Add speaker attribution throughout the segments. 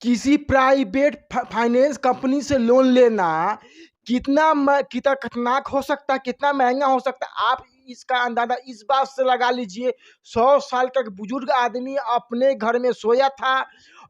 Speaker 1: किसी private finance company से loan लेना कितना खतरनाक हो सकता है, कितना महंगा हो सकता है, आप इसका अंदाजा इस बात से लगा लीजिए। 100 साल का एक बुजुर्ग आदमी अपने घर में सोया था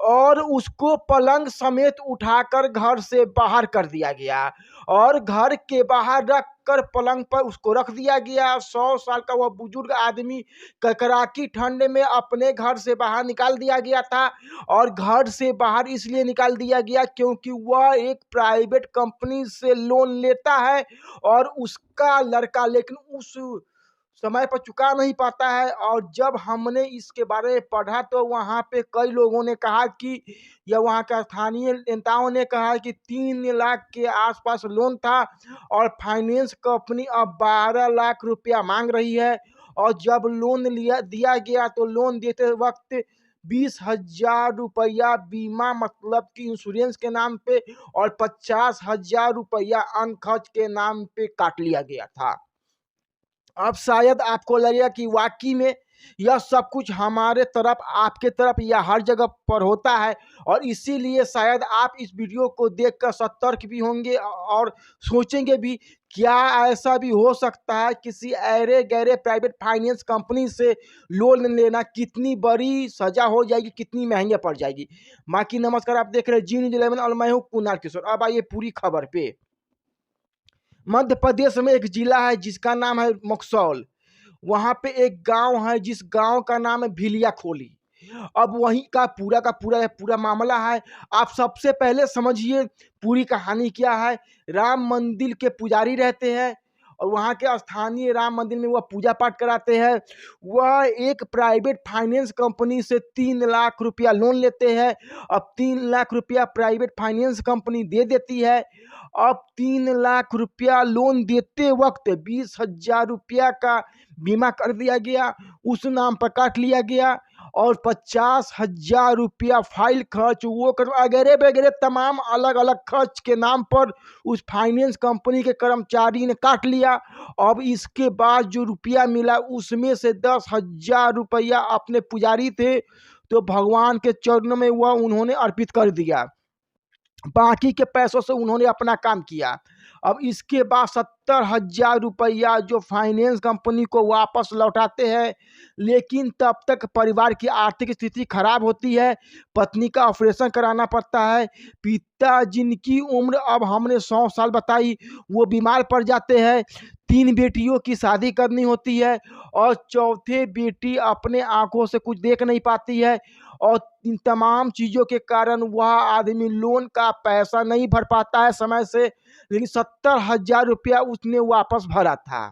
Speaker 1: और उसको पलंग समेत उठाकर घर से बाहर कर दिया गया और घर के बाहर रख कर पलंग पर उसको रख दिया गया। 100 साल का वह बुजुर्ग आदमी कड़ाकी ठंड में अपने घर से बाहर निकाल दिया गया था और घर से बाहर इसलिए निकाल दिया गया क्योंकि वह एक प्राइवेट कंपनी से लोन लेता है और उसका लड़का लेकिन उस समय पर चुका नहीं पाता है। और जब हमने इसके बारे में पढ़ा तो वहाँ पे कई लोगों ने कहा कि या वहाँ का स्थानीय नेताओं ने कहा कि 3 लाख के आसपास लोन था और फाइनेंस कंपनी अब 12 लाख रुपया मांग रही है। और जब लोन दिया गया तो लोन देते वक्त 20,000 रुपया बीमा मतलब कि इंश्योरेंस के नाम पे और 50,000 रुपया अन्य खर्च के नाम पे काट लिया गया था। अब शायद आपको लगेगा कि वाकई में यह सब कुछ हमारे तरफ, आपके तरफ या हर जगह पर होता है और इसीलिए शायद आप इस वीडियो को देखकर सतर्क भी होंगे और सोचेंगे भी क्या ऐसा भी हो सकता है। किसी अरे गहरे प्राइवेट फाइनेंस कंपनी से लोन लेना कितनी बड़ी सजा हो जाएगी, कितनी महंगी पड़ जाएगी। माँ की नमस्कार, आप देख रहे हैं जी न्यूज़ 11 और मैं हूँ कुणाल किशोर। अब आइए पूरी खबर पे। मध्य प्रदेश में एक जिला है जिसका नाम है मकसौल। वहाँ पे एक गांव है जिस गांव का नाम है भिलिया खोली। अब वहीं का पूरा मामला है। आप सबसे पहले समझिए पूरी कहानी क्या है। राम मंदिर के पुजारी रहते हैं और वहाँ के स्थानीय राम मंदिर में वह पूजा पाठ कराते हैं। वह एक प्राइवेट फाइनेंस कंपनी से 3 लाख रुपया लोन लेते हैं। अब 3 लाख रुपया प्राइवेट फाइनेंस कंपनी दे देती है। अब 3 लाख रुपया लोन देते वक्त 20,000 रुपया का बीमा कर दिया गया, उस नाम पर काट लिया गया और 50,000 रुपया फाइल खर्च वो कर वगैरह वगैरह तमाम अलग अलग खर्च के नाम पर उस फाइनेंस कंपनी के कर्मचारी ने काट लिया। अब इसके बाद जो रुपया मिला उसमें से 10,000 रुपया अपने पुजारी थे तो भगवान के चरणों में वह उन्होंने अर्पित कर दिया। बाकी के पैसों से उन्होंने अपना काम किया। अब इसके बाद 70,000 रुपया जो फाइनेंस कंपनी को वापस लौटाते हैं, लेकिन तब तक परिवार की आर्थिक स्थिति खराब होती है। पत्नी का ऑपरेशन कराना पड़ता है। पिता जिनकी उम्र अब हमने 100 साल बताई वो बीमार पड़ जाते हैं। 3 बेटियों की शादी करनी होती है और चौथे बेटी अपने आंखों से कुछ देख नहीं पाती है और इन तमाम चीज़ों के कारण वह आदमी लोन का पैसा नहीं भर पाता है समय से, लेकिन 70,000 रुपया उसने वापस भरा था।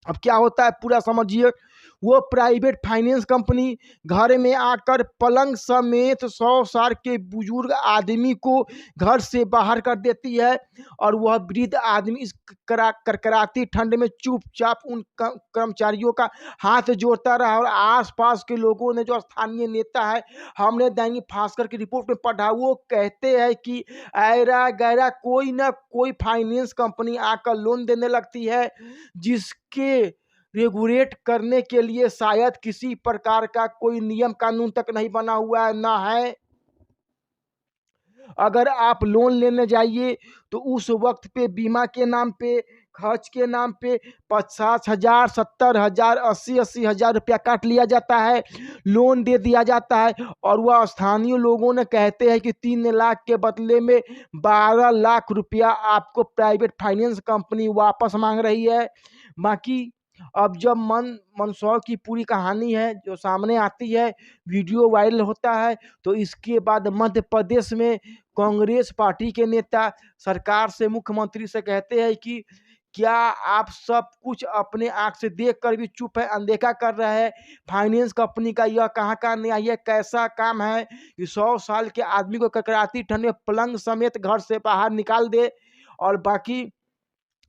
Speaker 1: अब क्या होता है पूरा समझिए। वो प्राइवेट फाइनेंस कंपनी घर में आकर पलंग समेत 100 साल के बुजुर्ग आदमी को घर से बाहर कर देती है और वह वृद्ध आदमी इस करकराती ठंड में चुपचाप उन कर्मचारियों का हाथ जोड़ता रहा। और आसपास के लोगों ने, जो स्थानीय नेता है, हमने दैनिक भास्कर की रिपोर्ट में पढ़ा, वो कहते हैं कि ऐरा गैरा कोई ना कोई फाइनेंस कंपनी आकर लोन देने लगती है जिसके रेगुलेट करने के लिए शायद किसी प्रकार का कोई नियम कानून तक नहीं बना हुआ है, ना है। अगर आप लोन लेने जाइए तो उस वक्त पे बीमा के नाम पे, खर्च के नाम पे 50,000, 70,000, 80,000 रुपया काट लिया जाता है, लोन दे दिया जाता है और वह स्थानीय लोगों ने कहते हैं कि 3 लाख के बदले में 12 लाख रुपया आपको प्राइवेट फाइनेंस कंपनी वापस मांग रही है। बाकी अब जब मंदसौर की पूरी कहानी है जो सामने आती है, वीडियो वायरल होता है, तो इसके बाद मध्य प्रदेश में कांग्रेस पार्टी के नेता सरकार से, मुख्यमंत्री से कहते हैं कि क्या आप सब कुछ अपने आँख से देखकर भी चुप है, अनदेखा कर रहे हैं। फाइनेंस कंपनी का यह कहाँ का न्याय है, कैसा काम है कि 100 साल के आदमी को ककराती ठंड में पलंग समेत घर से बाहर निकाल दे। और बाकी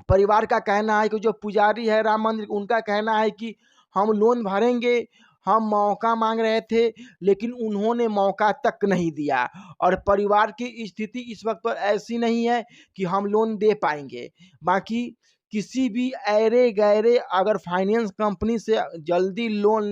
Speaker 1: परिवार का कहना है कि जो पुजारी है राम मंदिर, उनका कहना है कि हम लोन भरेंगे, हम मौका मांग रहे थे लेकिन उन्होंने मौका तक नहीं दिया और परिवार की स्थिति इस वक्त पर ऐसी नहीं है कि हम लोन दे पाएंगे। बाकी किसी भी ऐरे गैरे अगर फाइनेंस कंपनी से जल्दी लोन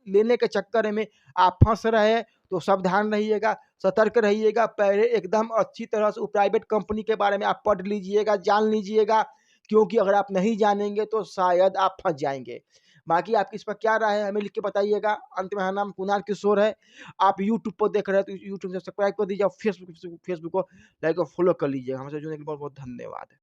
Speaker 1: लेने के चक्कर में आप फंस रहे तो सावधान रहिएगा, सतर्क रहिएगा। पहले एकदम अच्छी तरह से वो प्राइवेट कंपनी के बारे में आप पढ़ लीजिएगा, जान लीजिएगा, क्योंकि अगर आप नहीं जानेंगे तो शायद आप फँस जाएँगे। बाकी आपकी इस पर क्या राय है हमें लिख के बताइएगा। अंत में मेरा नाम कुणाल किशोर है। आप यूट्यूब पर देख रहे हैं तो यूट्यूब से सब्सक्राइब कर दीजिए और फेसबुक को लाइक और फॉलो कर लीजिएगा। हमसे जुड़ने के लिए बहुत-बहुत धन्यवाद।